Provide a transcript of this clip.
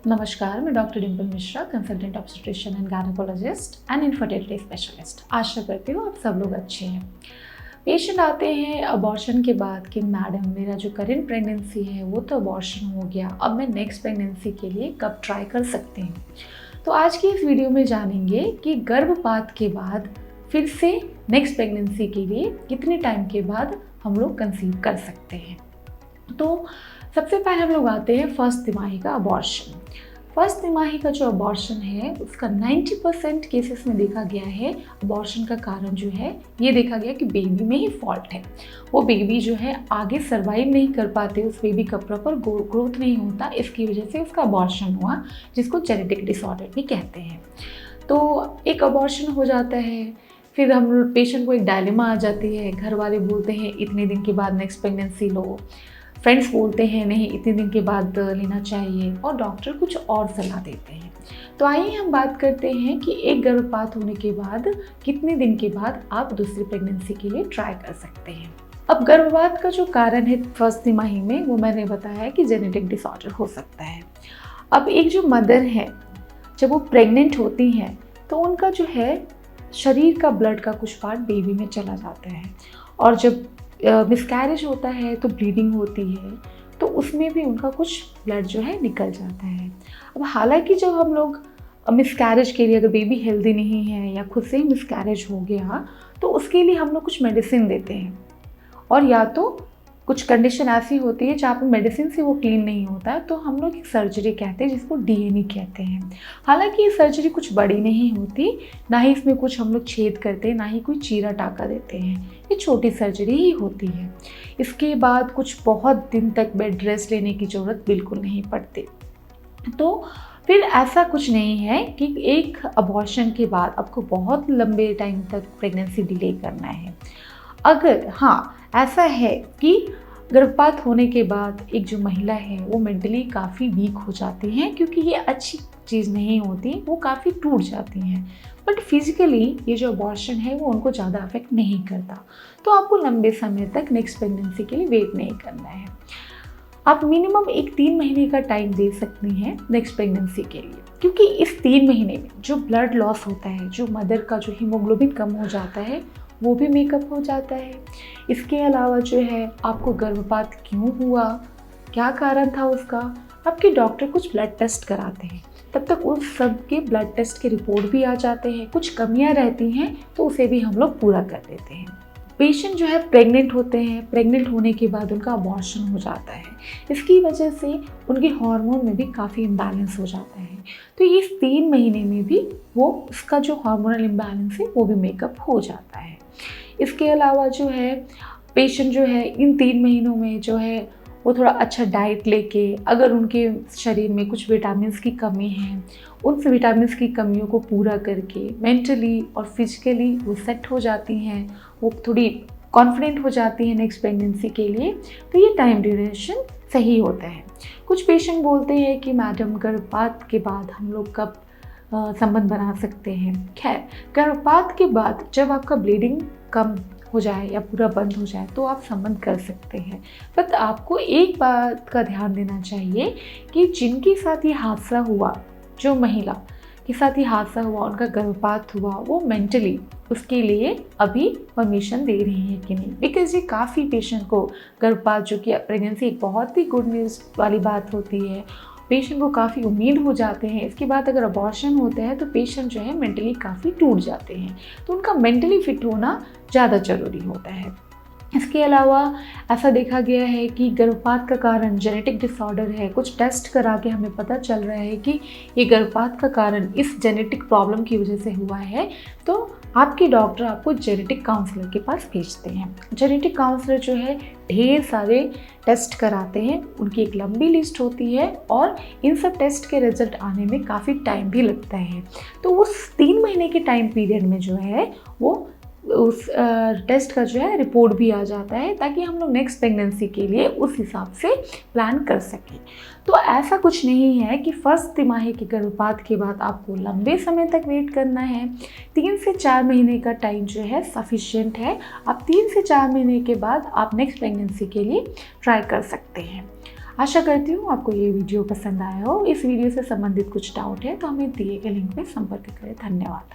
नमस्कार, मैं doctor Dimple Mishra, consultant obstetrician and gynaecologist and infertility specialist. आशा करती हूँ आप सब लोग अच्छे हैं। पेशेंट आते हैं अबॉर्शन के बाद कि मैडम मेरा जो करेंट प्रेगनेंसी है वो तो अबॉर्शन हो गया, अब मैं नेक्स्ट प्रेगनेंसी के लिए कब ट्राई कर सकती हूँ। तो आज की इस वीडियो में जानेंगे कि गर्भपात के बाद फिर से नेक्स्ट प्रेगनेंसी के लिए कितने टाइम के बाद हम लोग कंसीव कर सकते हैं। तो सबसे पहले हम लोग आते हैं फर्स्ट तिमाही का अबॉर्शन। फर्स्ट तिमाही का जो अबॉर्शन है उसका 90% केसेस में देखा गया है अबॉर्शन का कारण जो है ये देखा गया कि बेबी में ही फॉल्ट है। वो बेबी जो है आगे सर्वाइव नहीं कर पाते, उस बेबी का प्रॉपर ग्रोथ नहीं होता, इसकी वजह से उसका अबॉर्शन हुआ, जिसको जेनेटिक डिसऑर्डर भी कहते हैं। तो एक अबॉर्शन हो जाता है, फिर हम पेशेंट को एक डायलेमा आ जाती है। घर वाले बोलते हैं इतने दिन के बाद नेक्स्ट प्रेगनेंसी लो, फ्रेंड्स बोलते हैं नहीं इतने दिन के बाद लेना चाहिए, और डॉक्टर कुछ और सलाह देते हैं। तो आइए हम बात करते हैं कि एक गर्भपात होने के बाद कितने दिन के बाद आप दूसरी प्रेगनेंसी के लिए ट्राई कर सकते हैं। अब गर्भपात का जो कारण है फर्स्ट तिमाही में, वो मैंने बताया कि जेनेटिक डिसऑर्डर हो सकता है। अब एक जो मदर है जब वो प्रेग्नेंट होती हैं तो उनका जो है शरीर का ब्लड का कुछ पार्ट बेबी में चला जाता है, और जब मिसकैरेज होता है तो ब्लीडिंग होती है, तो उसमें भी उनका कुछ ब्लड जो है निकल जाता है। अब हालांकि जब हम लोग मिसकैरेज के लिए, अगर बेबी हेल्दी नहीं है या खुद से ही मिसकैरेज हो गया, तो उसके लिए हम लोग कुछ मेडिसिन देते हैं, और या तो कुछ कंडीशन ऐसी होती है जहाँ पर मेडिसिन से वो क्लीन नहीं होता है, तो हम लोग एक सर्जरी कहते हैं जिसको डीएनई कहते हैं। हालांकि ये सर्जरी कुछ बड़ी नहीं होती, ना ही इसमें कुछ हम लोग छेद करते हैं, ना ही कोई चीरा टाका देते हैं, ये छोटी सर्जरी ही होती है। इसके बाद कुछ बहुत दिन तक बेड रेस्ट लेने की ज़रूरत बिल्कुल नहीं पड़ती। तो फिर ऐसा कुछ नहीं है कि एक अबॉर्शन के बाद आपको बहुत लंबे टाइम तक प्रेगनेंसी डिले करना है। अगर हाँ ऐसा है कि गर्भपात होने के बाद एक जो महिला है वो मेंटली काफ़ी वीक हो जाती हैं, क्योंकि ये अच्छी चीज़ नहीं होती, वो काफ़ी टूट जाती हैं, बट फिजिकली ये जो अबॉर्शन है वो उनको ज़्यादा अफेक्ट नहीं करता, तो आपको लंबे समय तक नेक्स्ट प्रेगनेंसी के लिए वेट नहीं करना है। आप मिनिमम एक 3 महीने का टाइम दे सकती हैं नेक्स्ट प्रेगनेंसी के लिए, क्योंकि इस 3 महीने में जो ब्लड लॉस होता है, जो मदर का जो हीमोग्लोबिन कम हो जाता है, वो भी मेकअप हो जाता है। इसके अलावा जो है आपको गर्भपात क्यों हुआ, क्या कारण था उसका, आपके डॉक्टर कुछ ब्लड टेस्ट कराते हैं, तब तक उस सब के ब्लड टेस्ट के रिपोर्ट भी आ जाते हैं। कुछ कमियां रहती हैं तो उसे भी हम लोग पूरा कर देते हैं। पेशेंट जो है प्रेग्नेंट होते हैं, प्रेग्नेंट होने के बाद उनका अबॉर्शन हो जाता है, इसकी वजह से उनके हार्मोन में भी काफ़ी इम्बैलेंस हो जाता है। तो ये 3 महीने में भी वो उसका जो हार्मोनल इम्बैलेंस है वो भी मेकअप हो जाता है। इसके अलावा जो है पेशेंट जो है इन 3 महीनों में जो है वो थोड़ा अच्छा डाइट लेके, अगर उनके शरीर में कुछ विटामिन्स की कमी है, उन विटामिन्स की कमियों को पूरा करके मेंटली और फिजिकली वो सेट हो जाती हैं, वो थोड़ी कॉन्फिडेंट हो जाती हैं नेक्स्ट प्रेगनेंसी के लिए, तो ये टाइम ड्यूरेशन सही होता है। कुछ पेशेंट बोलते हैं कि मैडम गर्भपात के बाद हम लोग कब संबंध बना सकते हैं। खैर, गर्भपात के बाद जब आपका ब्लीडिंग कम हो जाए या पूरा बंद हो जाए तो आप संबंध कर सकते हैं। बट आपको एक बात का ध्यान देना चाहिए कि जिनके साथ ये हादसा हुआ, जो महिला के साथ ये हादसा हुआ, उनका गर्भपात हुआ, वो मेंटली उसके लिए अभी परमिशन दे रही है कि नहीं, बिकॉज ये काफ़ी पेशेंट को गर्भपात, जो कि प्रेगनेंसी एक बहुत ही गुड न्यूज़ वाली बात होती है, पेशेंट को काफ़ी उम्मीद हो जाते हैं। इसके बाद अगर अबॉर्शन होता है तो पेशेंट जो है मेंटली काफ़ी टूट जाते हैं, तो उनका मेंटली फिट होना ज़्यादा ज़रूरी होता है। इसके अलावा ऐसा देखा गया है कि गर्भपात का कारण जेनेटिक डिसऑर्डर है। कुछ टेस्ट करा के हमें पता चल रहा है कि ये गर्भपात का कारण इस जेनेटिक प्रॉब्लम की वजह से हुआ है, तो आपके डॉक्टर आपको जेनेटिक काउंसलर के पास भेजते हैं। जेनेटिक काउंसलर जो है ढेर सारे टेस्ट कराते हैं, उनकी एक लंबी लिस्ट होती है, और इन सब टेस्ट के रिजल्ट आने में काफ़ी टाइम भी लगता है। तो उस 3 महीने के टाइम पीरियड में जो है वो उस टेस्ट का जो है रिपोर्ट भी आ जाता है, ताकि हम लोग नेक्स्ट प्रेगनेंसी के लिए उस हिसाब से प्लान कर सकें। तो ऐसा कुछ नहीं है कि फर्स्ट तिमाही के गर्भपात के बाद आपको लंबे समय तक वेट करना है। 3 से 4 महीने का टाइम जो है सफिशिएंट है। आप 3 से 4 महीने के बाद आप नेक्स्ट प्रेगनेंसी के लिए ट्राई कर सकते हैं। आशा करती हूँ आपको ये वीडियो पसंद आया हो। इस वीडियो से संबंधित कुछ डाउट है तो हमें दिए गए लिंक में संपर्क करें। धन्यवाद।